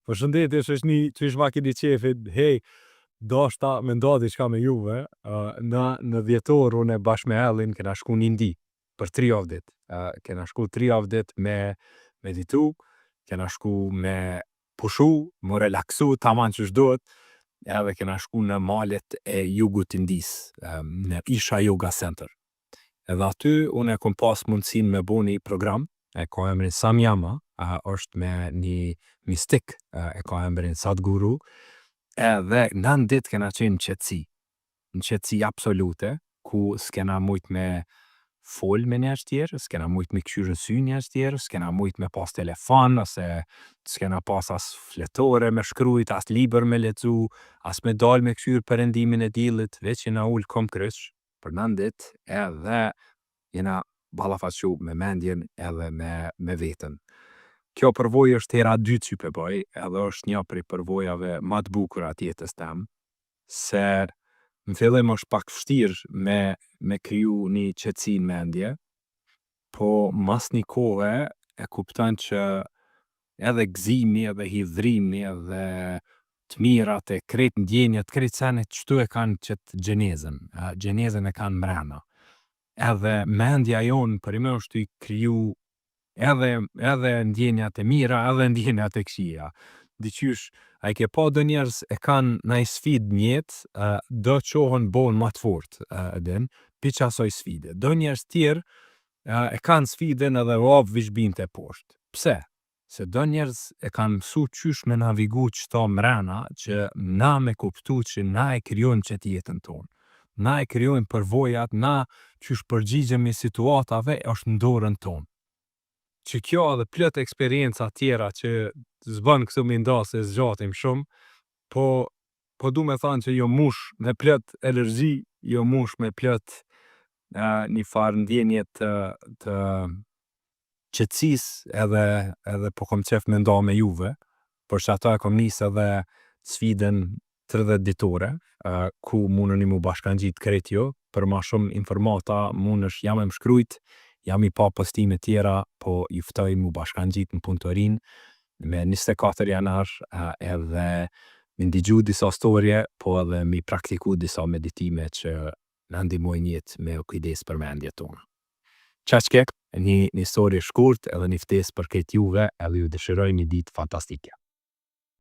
Përshëndetje shoqni, çish ma keni qefit? Hej, dashta me nda diçka me juve. Në dhjetor unë bashkë me Ellin kena shku një ndi për 3 javë dit. Kena shku 3 javë dit me meditu, kena shku me pushu, me relaksu, taman që shdohet, edhe kena shku në malet e jugut të Indis, në Isha Yoga Center. Edhe aty unë e kom pas mundësin me bo një program, e ka emrin Samyama, është me një mistik, e ka emrin Sadhguru, edhe në dit kena qenë në qetësi absolute, ku s'kena mujt me fol me njerëz tjerë, s'kena mujt me kqyrë sy njerëz tjerë, s'kena mujt me pas telefon, ose s'kena pas as fletore me shkrujt, as liber me lecu, as me dal me kqyrë perëndimin e dillit, veç jena ull kom kryq për në dit, edhe jena balafaqu me mendjen edhe me vetën. Kjo përvoj është hera 2 që për bëj, edhe është një prej përvojave ma të bukura të jetës tem, se në fillim është pak vështirë me kriju një qetësi në mendje, po mas një kohë e kupton që edhe gëzimi, edhe hidhrimi, edhe të mirat e krejt ndjenjat, krejt senet qëtu e kanë qëtë gjenezën e kanë mrena. Edhe mendja jonë për ime është i kriju edhe ndjenjat e mira, edhe ndjenjat e këqija. Diqysh, a i ke pa do njerës e kanë na i sfid njetë, do qohën bon ma të fort, pi që asoj sfide. Do njerës tjerë e kanë sfiden edhe rap vishbin të poshtë. Pse? Se do njerës e kanë mësu qysh me navigu qëta mrena, që na me kuptu që na e kryon që jetën tonë. Na e kryojnë përvojat, na qysh përgjigjemi situatave është ndorën tonë. Që kjo edhe plët eksperienca tjera që zbën kësu mi nda se zgjatim shumë, po du me thanë që jo mush me plët energji, jo mush me plët një farë ndjenjet të qetësis edhe po kom qef me nda me juve, por që ato e kom nisë edhe sfiden 30 ditore, ku mundën i mu bashkan gjitë krejt jo, për ma shumë informata mundësh jam e më shkrujt, jam i pa postime tjera, po ju ftoj mu bashkan gjitë në Puntorin, me 24 janar, edhe mi ndigju disa storje, po edhe mi praktiku disa meditime që në ndihmojnë jetë me kujdes për mendje tonë. Qaqkek, një storje shkurt edhe një ftes për këtë juve, edhe ju dëshiroj një ditë fantastike.